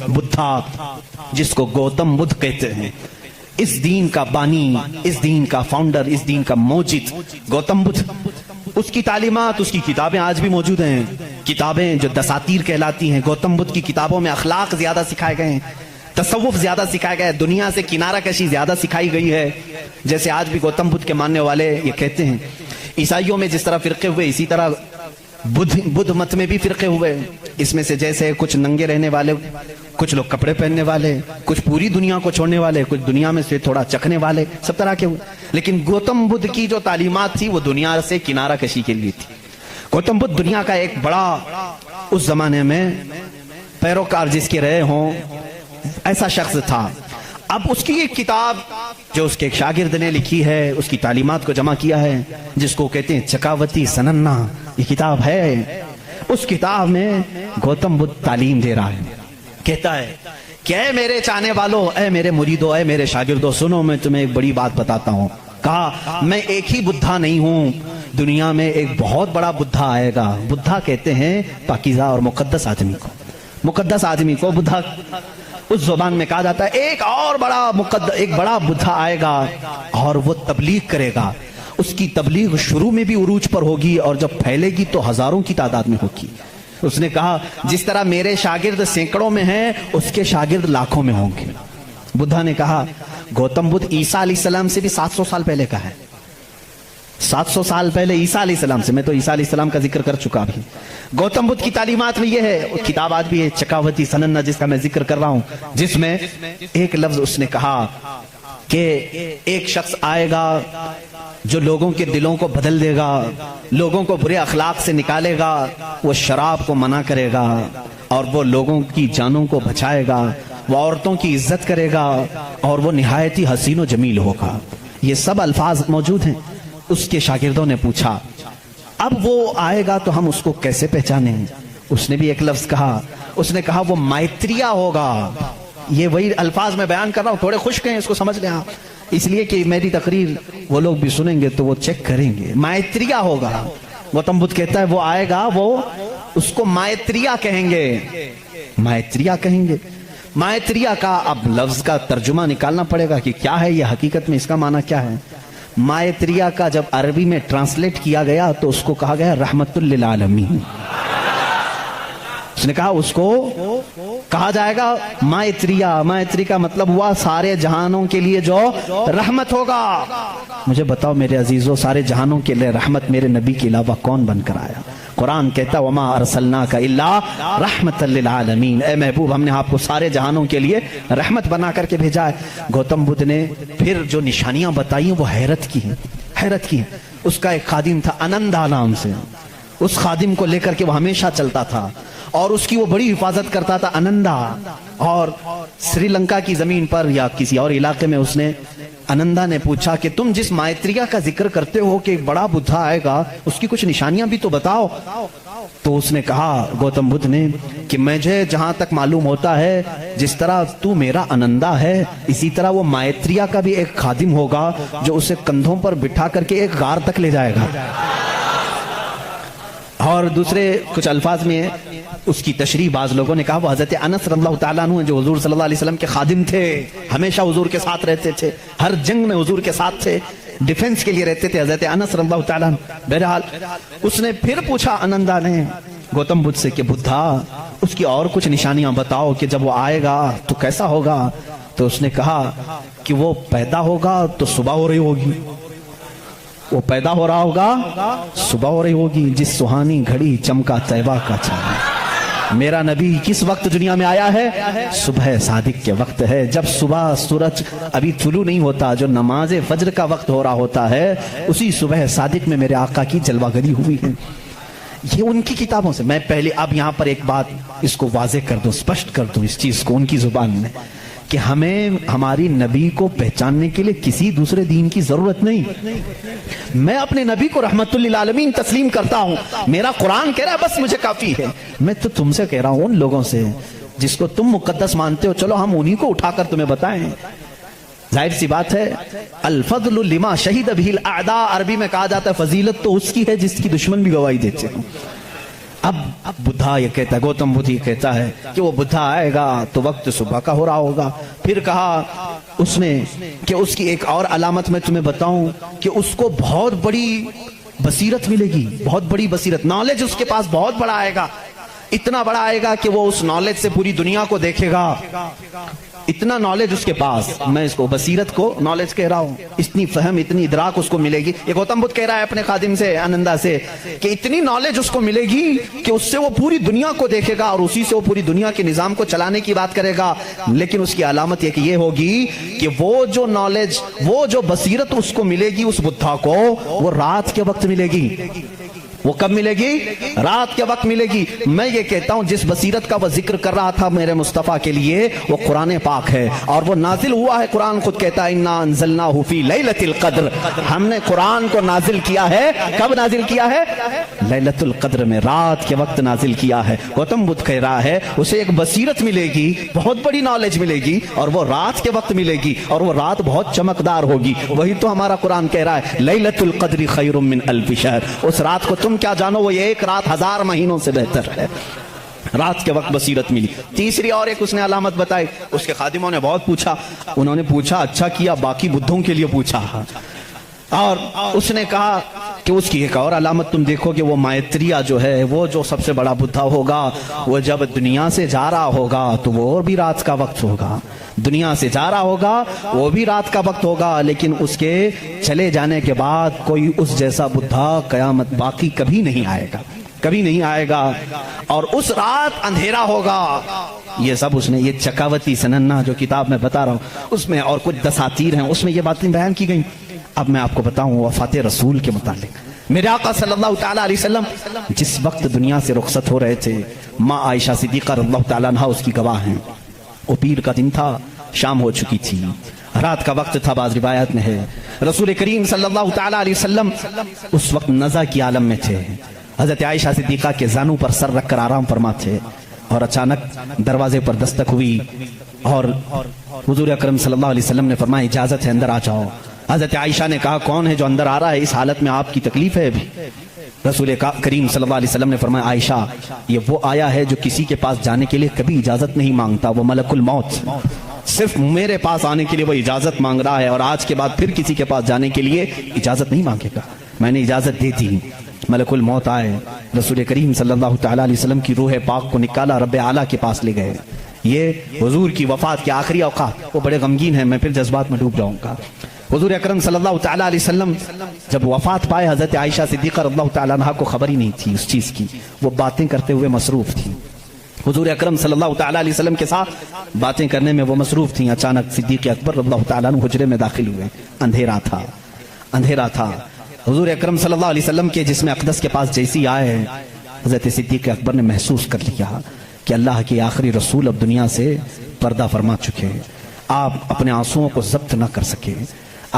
بدھا جس کو گوتم بدھ کہتے ہیں، اس دین کا بانی، اس دین کا فاؤنڈر، اس دین کا موجد گوتم بدھ، اس کی تعلیمات، اس کی کتابیں آج بھی موجود ہیں، کتابیں جو دساتیر کہلاتی ہیں۔ گوتم بدھ کی کتابوں میں اخلاق زیادہ سکھائے گئے ہیں، تصوف زیادہ سکھایا گیا ہے، دنیا سے کنارہ کشی زیادہ سکھائی گئی ہے، جیسے آج بھی گوتم بدھ کے ماننے والے یہ کہتے ہیں۔ عیسائیوں میں جس طرح فرقے ہوئے، اسی طرح بدھ مت میں بھی فرقے ہوئے، اس میں سے جیسے کچھ ننگے رہنے والے، کچھ لوگ کپڑے پہننے والے، کچھ پوری دنیا کو چھوڑنے والے، کچھ دنیا میں سے تھوڑا چکھنے والے، سب طرح کے ہوئے۔ لیکن گوتم بدھ کی جو تعلیمات تھی وہ دنیا سے کنارہ کشی کے لیے تھی۔ گوتم بدھ دنیا کا ایک بڑا، اس زمانے میں پیروکار جس کے رہے ہوں ایسا شخص تھا۔ اب اس کی ایک کتاب جو اس کے ایک شاگرد نے لکھی ہے، اس کی تعلیمات کو جمع کیا ہے، جس کو کہتے ہیں چکاوتی سننا، یہ کتاب ہے۔ اس کتاب میں گوتم بدھ تعلیم دے رہا ہے، کہتا ہے کہ اے میرے چاہنے والوں، اے میرے مریدوں، اے میرے شاگردوں، سنو میں تمہیں ایک بڑی بات بتاتا ہوں۔ کہا میں ایک ہی بدھا نہیں ہوں، دنیا میں ایک بہت بڑا بدھا آئے گا۔ بدھا کہتے ہیں پاکیزہ اور مقدس آدمی کو، مقدس آدمی کو بدھا اس زبان میں کہا جاتا ہے۔ ایک اور ایک بڑا بدھا آئے گا اور وہ تبلیغ کرے گا۔ اس کی تبلیغ شروع میں بھی عروج پر ہوگی اور جب پھیلے گی تو ہزاروں کی تعداد میں ہوگی۔ اس نے کہا جس طرح میرے شاگرد سینکڑوں میں ہیں، اس کے شاگرد لاکھوں میں ہوں گے۔ بدھا نے کہا گوتم بدھ عیسیٰ علیہ السلام سے بھی 700 سال پہلے کا ہے، 700 سال پہلے عیسیٰ علیہ السلام سے۔ میں تو عیسیٰ علیہ السلام کا ذکر کر چکا بھی۔ گوتم بدھ کی تعلیمات میں یہ ہے، کتاب آج بھی ہے چکاوتی سننا جس کا میں ذکر کر رہا ہوں، جس میں ایک لفظ اس نے کہا کہ ایک شخص آئے گا جو لوگوں کے دلوں کو بدل دے گا، لوگوں کو برے اخلاق سے نکالے گا، وہ شراب کو منع کرے گا اور وہ لوگوں کی جانوں کو بچائے گا، وہ عورتوں کی عزت کرے گا اور وہ نہایت ہی حسین و جمیل ہوگا۔ یہ سب الفاظ موجود ہیں۔ اس کے شاگردوں نے پوچھا اب وہ آئے گا تو ہم اس کو کیسے پہچانیں؟ اس نے بھی ایک لفظ کہا، اس نے کہا وہ مائتریا ہوگا۔ یہ وہی الفاظ میں بیان کر رہا ہوں، تھوڑے خشک ہیں، اس کو سمجھ لیں آپ، اس لیے کہ میری تقریر وہ لوگ بھی سنیں گے تو وہ چیک کریں گے۔ مائتریا ہوگا، گوتم بدھ کہتا ہے وہ آئے گا، وہ اس کو مائتریا کہیں گے، مائتریا کہیں گے۔ مائتریا کا اب لفظ کا ترجمہ نکالنا پڑے گا کہ کیا ہے یہ، حقیقت میں اس کا معنی کیا ہے۔ مائتریا کا جب عربی میں ٹرانسلیٹ کیا گیا تو اس کو کہا گیا رحمت للعالمین۔ اس نے کہا اس کو کہا جائے گا مائتریا۔ مائتری کا مطلب ہوا سارے جہانوں کے لیے جو رحمت ہوگا۔ مجھے بتاؤ میرے عزیزوں، سارے جہانوں کے لیے رحمت میرے نبی کے علاوہ کون بن کر آیا؟ قرآن کہتا وما ارسلناک الا رحمت للعالمین، اے محبوب ہم نے آپ کو سارے جہانوں کے لیے رحمت بنا کر کے بھیجا ہے۔ گوتم بدھ نے پھر جو نشانیاں بتائی وہ حیرت کی ہیں، حیرت کی ہیں۔ اس کا ایک خادم تھا انندا نام سے، اس خادم کو لے کر کے وہ ہمیشہ چلتا تھا اور اس کی وہ بڑی حفاظت کرتا تھا انندا۔ اور سری لنکا کی زمین پر یا کسی اور علاقے میں اس نے انندا نے پوچھا کہ تم جس مائتریا کا ذکر کرتے ہو کہ ایک بڑا بدھا آئے گا، اس کی کچھ نشانیاں بھی تو بتاؤ۔ تو اس نے کہا گوتم بدھ نے کہ مجھے جہاں تک معلوم ہوتا ہے جس طرح تو میرا انندا ہے، اسی طرح وہ مائتریا کا بھی ایک خادم ہوگا جو اسے کندھوں پر بٹھا کر کے ایک غار تک لے جائے گا۔ اور دوسرے کچھ الفاظ میں اس کی تشریح بعض لوگوں نے کہا وہ حضرت انس رضی اللہ تعالیٰ عنہ جو حضور صلی اللہ علیہ وسلم کے خادم تھے، ہمیشہ حضور کے ساتھ رہتے تھے، ہر جنگ میں حضور کے ساتھ تھے، ڈیفنس کے لیے رہتے تھے، حضرت انس رضی اللہ تعالیٰ عنہ۔ بہرحال اس نے پھر پوچھا انندا نے گوتم بدھ سے کہ بدھا اس کی اور کچھ نشانیاں بتاؤ کہ جب وہ آئے گا تو کیسا ہوگا؟ تو اس نے کہا کہ وہ پیدا ہوگا تو صبح ہو رہی ہوگی، وہ پیدا ہو رہا ہوگا صبح ہو رہی ہوگی، جس سہانی گھڑی چمکا طیبہ کا چاند۔ میرا نبی کس وقت دنیا میں آیا ہے؟ صبح صادق کے وقت ہے، جب صبح سورج ابھی طلوع نہیں ہوتا، جو نماز فجر کا وقت ہو رہا ہوتا ہے، اسی صبح صادق میں میرے آقا کی جلوہ گری ہوئی ہے۔ یہ ان کی کتابوں سے۔ میں پہلے اب یہاں پر ایک بات اس کو واضح کر دوں، سپشٹ کر دوں اس چیز کو ان کی زبان میں، کہ ہمیں ہماری نبی کو پہچاننے کے لیے کسی دوسرے دین کی ضرورت نہیں۔ میں اپنے نبی کو رحمت للعالمین تسلیم کرتا ہوں، میرا قرآن کہہ رہا ہے بس مجھے کافی ہے۔ میں تو تم سے کہہ رہا ہوں، ان لوگوں سے جس کو تم مقدس مانتے ہو، چلو ہم انہی کو اٹھا کر تمہیں بتائیں۔ ظاہر سی بات ہے الفضل لما شہد بہ الاعداء، عربی میں کہا جاتا ہے فضیلت تو اس کی ہے جس کی دشمن بھی گواہی دیتے ہیں۔ اب بدھا یہ کہتا ہے، گوتم بدھ یہ کہتا ہے کہ وہ بدھا آئے گا تو وقت صبح کا ہو رہا ہوگا۔ پھر کہا اس نے کہ اس کی ایک اور علامت میں تمہیں بتاؤں کہ اس کو بہت بڑی بصیرت ملے گی، بہت بڑی بصیرت، نالج اس کے پاس بہت بڑا آئے گا، اتنا بڑا آئے گا کہ وہ اس نالج سے پوری دنیا کو دیکھے گا، اتنا نالج اس کے پاس، میں اس کو بصیرت کو نالج کہہ رہا ہوں، اتنی فہم اتنی ادراک اس کو ملے گی۔ یہ گوتم بدھ کہہ رہا ہے اپنے خادم سے، آنندا سے، کہ اتنی نالج اس کو ملے گی کہ اس سے وہ پوری دنیا کو دیکھے گا اور اسی سے وہ پوری دنیا کے نظام کو چلانے کی بات کرے گا۔ لیکن اس کی علامت یہ ہوگی کہ وہ جو نالج، وہ جو بصیرت اس کو ملے گی اس بدھا کو، وہ رات کے وقت ملے گی۔ وہ کب ملے گی؟ رات کے وقت ملے گی۔ میں یہ کہتا ہوں جس بصیرت کا وہ ذکر کر رہا تھا میرے مصطفیٰ کے لیے، وہ قرآن پاک ہے، اور وہ نازل ہوا ہے، قرآن خود کہتا ہے اِنَّا أَنزَلْنَاهُ فِي لَيْلَةِ الْقَدْرِ، ہم نے قرآن کو نازل کیا ہے، کب نازل کیا ہے؟ لیلۃ القدر میں، رات کے وقت نازل کیا ہے۔ گوتم بدھ کہہ رہا ہے اسے ایک بصیرت ملے گی، بہت بڑی نالج ملے گی، اور وہ رات کے وقت ملے گی، اور وہ رات بہت چمکدار ہوگی۔ وہی تو ہمارا قرآن کہہ رہا ہے لیلۃ القدر خیر من الف شہر، اس رات کو تم کیا جانو، وہ یہ ایک رات 1000 مہینوں سے بہتر ہے۔ رات کے وقت بصیرت ملی۔ تیسری اور ایک اس نے علامت بتائی، اس کے خادموں نے بہت پوچھا، انہوں نے پوچھا اچھا کیا باقی بدھوں کے لیے پوچھا، اور اس نے کہا کہ اس کی ایک اور علامت تم دیکھو کہ وہ مائتریہ جو ہے، وہ جو سب سے بڑا بدھا ہوگا، وہ جب دنیا سے جا رہا ہوگا تو وہ اور بھی رات کا وقت ہوگا، دنیا سے جا رہا ہوگا وہ بھی رات کا وقت ہوگا، لیکن اس کے چلے جانے کے بعد کوئی اس جیسا بدھا قیامت باقی کبھی نہیں آئے گا، کبھی نہیں آئے گا، اور اس رات اندھیرا ہوگا۔ یہ سب اس نے، یہ چکاوتی سننا جو کتاب میں بتا رہا ہوں اس میں، اور کچھ دساتیر ہیں اس میں یہ باتیں بیان کی گئیں۔ اب میں آپ کو بتاؤں وفات رسول کے متعلق، میرے آقا صلی اللہ تعالیٰ علیہ وسلم جس وقت دنیا سے رخصت ہو رہے تھے، ماں عائشہ صدیقہ رضی اللہ تعالیٰ عنہا اس کی گواہ ہیں، وہ پیر کا دن تھا، شام ہو چکی تھی، رات کا وقت تھا، بعض روایات میں ہے۔ رسول کریم صلی اللہ تعالیٰ علیہ وسلم اس وقت نزع کی عالم میں تھے، حضرت عائشہ صدیقہ کے زانوں پر سر رکھ کر آرام فرما تھے، اور اچانک دروازے پر دستک ہوئی، اور حضور اکرم صلی اللہ علیہ وسلم نے فرمایا اجازت ہے اندر آ جاؤ۔ حضرت عائشہ نے کہا کون ہے جو اندر آ رہا ہے، اس حالت میں آپ کی تکلیف ہے ابھی؟ رسول کریم صلی اللہ علیہ وسلم نے فرمایا عائشہ یہ وہ آیا ہے جو کسی کے پاس جانے کے لیے کبھی اجازت نہیں مانگتا، وہ ملک الموت، صرف میرے پاس آنے کے لیے وہ اجازت مانگ رہا ہے، اور آج کے بعد پھر کسی کے پاس جانے کے لیے اجازت نہیں مانگے گا، میں نے اجازت دے دی۔ ملک الموت آئے، رسول کریم صلی اللہ تعالیٰ علیہ وسلم کی روح پاک کو نکالا، رب اعلیٰ کے پاس لے گئے۔ یہ حضور کی وفات کے آخری اوقات، وہ بڑے غمگین ہیں، میں پھر جذبات میں ڈوب جاؤں گا۔ حضور اکرم صلی اللہ تعالیٰ علیہ وسلم جب وفات پائے، حضرت عائشہ صدیقہ رضی اللہ تعالیٰ عنہا کو خبر ہی نہیں تھی اس چیز کی، وہ باتیں کرتے ہوئے مصروف تھی، حضور اکرم صلی اللہ تعالیٰ علیہ وسلم کے ساتھ باتیں کرنے میں وہ مصروف تھیں۔ اچانک صدیق اکبر رضی اللہ تعالیٰ عنہ حجرے میں داخل ہوئے، اندھیرا تھا، اندھیرا تھا۔ حضور اکرم صلی اللہ علیہ وسلم کے جسم اقدس کے پاس جیسی آئے، حضرت صدیق اکبر نے محسوس کر لیا کہ اللہ کے آخری رسول اب دنیا سے پردہ فرما چکے۔ آپ اپنے آنسوؤں کو ضبط نہ کر سکے،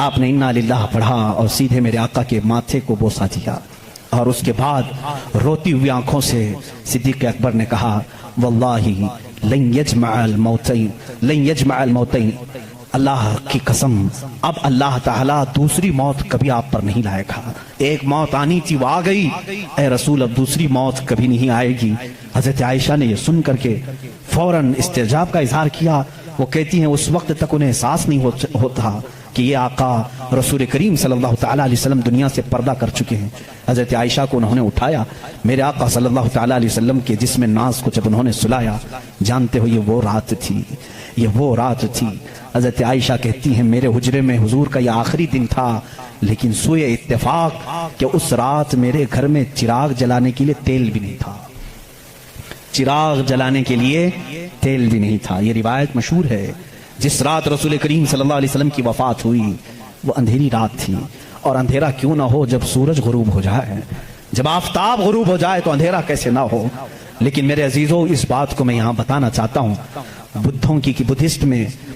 آپ نے انا للہ پڑھا اور سیدھے میرے آقا کے ماتھے کو بوسہ دیا، اور اس کے بعد روتی ہوئی آنکھوں سے صدیق اکبر نے کہا واللہ لن یجمع الموتین، اللہ کی قسم اب اللہ تعالیٰ دوسری موت کبھی آپ پر نہیں لائے گا، ایک موت آنی تھی وہ آ گئی، اے رسول اب دوسری موت کبھی نہیں آئے گی۔ حضرت عائشہ نے یہ سن کر کے فوراً استعجاب کا اظہار کیا، وہ کہتی ہیں اس وقت تک انہیں احساس نہیں ہوتا کہ یہ آقا رسول کریم صلی اللہ تعالیٰ علیہ وسلم دنیا سے پردہ کر چکے ہیں۔ حضرت عائشہ کو انہوں نے اٹھایا، میرے آقا صلی اللہ تعالیٰ علیہ وسلم کے جسم ناز کو جب انہوں نے سلایا، جانتے ہو یہ وہ رات تھی، یہ وہ رات تھی۔ حضرت عائشہ کہتی ہیں میرے حجرے میں حضور کا یہ آخری دن تھا، لیکن سوئے اتفاق کہ اس رات میرے گھر میں چراغ جلانے کے لیے تیل بھی نہیں تھا، چراغ جلانے کے لیے تیل بھی نہیں تھا۔ یہ روایت مشہور ہے، جس رات رسول کریم صلی اللہ علیہ وسلم کی وفات ہوئی وہ اندھیری رات تھی، اور اندھیرا کیوں نہ ہو جب سورج غروب ہو جائے، جب آفتاب غروب ہو جائے تو اندھیرا کیسے نہ ہو۔ لیکن میرے عزیزوں اس بات کو میں یہاں بتانا چاہتا ہوں، بدھوں کی بدھسٹ میں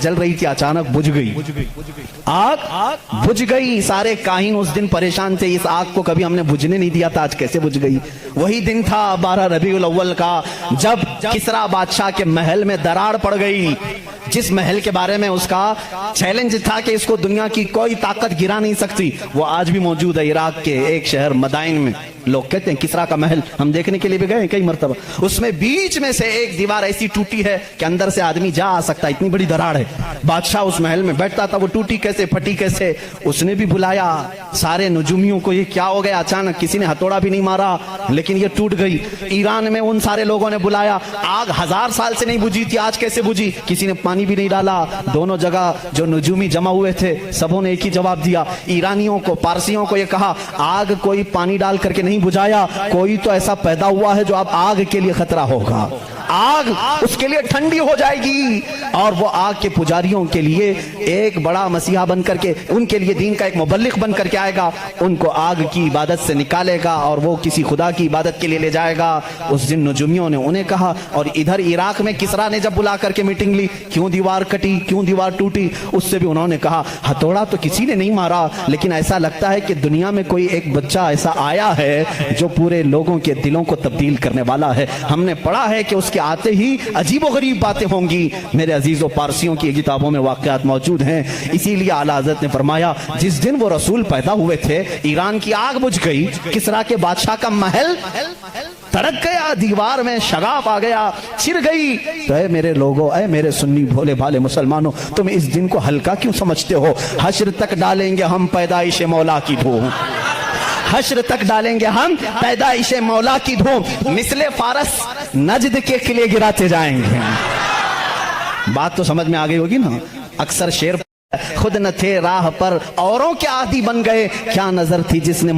جل رہی تھی، اچانک بجھ گئی، آگ بجھ گئی. سارے کاہن اس دن پریشان تھے، اس آگ کو کبھی ہم نے بجھنے نہیں دیا تھا، آج کیسے بجھ گئی. وہی دن تھا 12 ربیع الاول کا، جب کسریٰ بادشاہ کے محل میں دراڑ پڑ گئی، جس محل کے بارے میں اس کا چیلنج تھا کہ اس کو دنیا کی کوئی طاقت گرا نہیں سکتی، وہ آج بھی موجود ہے عراق کے ایک شہر مدائن میں. لوگ کہتے ہیں کسریٰ کا محل، ہم دیکھنے کے لیے بھی گئے ہیں کئی مرتبہ. اس میں بیچ میں سے ایک دیوار ایسی ٹوٹی ہے کہ اندر سے آدمی جا آ سکتا ہے، اتنی بڑی دراڑ ہے. بادشاہ اس محل میں بیٹھتا تھا، وہ ٹوٹی کیسے پھٹی کیسے. اس نے بھی بلایا سارے نجومیوں کو، یہ کیا ہو گیا اچانک، کسی نے ہتھوڑا بھی نہیں مارا لیکن یہ ٹوٹ گئی. ایران میں ان سارے لوگوں نے بلایا، آگ 1000 سال سے نہیں بجھی تھی، آج کیسے بجھی. کسی نے پانی بھی نہیں ڈالا. دونوں جگہ جو نجومی جمع ہوئے تھے سبوں نے ایک ہی جواب دیا. ایرانیوں کو، پارسیوں کو یہ کہا آگ کوئی پانی ڈال کر کے نہیں بجھایا، کوئی تو ایسا پیدا ہوا ہے جو اب آگ کے لیے خطرہ ہوگا، آگ اس کے لیے ٹھنڈی ہو جائے گی اور وہ آگ کے پجاریوں کے لیے ایک بڑا مسیحا بن کر کے، ان کے لیے دین کا ایک مبلغ بن کر کے آئے گا، ان کو آگ کی عبادت سے نکالے گا اور وہ کسی خدا کی عبادت کے لیے لے جائے گا. اس دن نجومیوں نے انہیں کہا. اور ادھر عراق میں کسریٰ نے جب بلا کر کے میٹنگ لی، کیوں دیوار کٹی، کیوں دیوار ٹوٹی، اس سے بھی انہوں نے کہا ہتھوڑا تو کسی نے نہیں مارا، لیکن ایسا لگتا ہے کہ دنیا میں کوئی ایک بچہ ایسا آیا ہے جو پورے لوگوں کے دلوں کو تبدیل کرنے والا ہے. ہم نے پڑھا ہے کہ اس کے آتے ہی عجیب و غریب باتیں ہوں گی. میرے عزیزوں، پارسیوں کی کتابوں میں واقعات موجود ہیں. اسی لیے اعلیٰ حضرت نے فرمایا جس دن وہ رسول پیدا ہوئے تھے، ایران کی آگ بجھ گئی، کسریٰ کے بادشاہ کا محل تڑک گیا، دیوار میں شگاف آ گیا، چر گئی. تو اے میرے لوگوں، اے میرے سنی بھولے بھالے مسلمانوں، تم اس دن کو ہلکا کیوں سمجھتے ہو؟ حشر تک ڈالیں گے ہم پیدائش مولا کی دھوم، حشر تک ڈالیں گے ہم پیدائش مولا کی دھوم، مثل فارس نجد کے قلعے گراتے جائیں گے. بات تو سمجھ میں آ گئی ہوگی نا. اکثر شعر خود نہ تھے راہ پر اوروں کے عادی بن گئے، کیا نظر تھی جس نے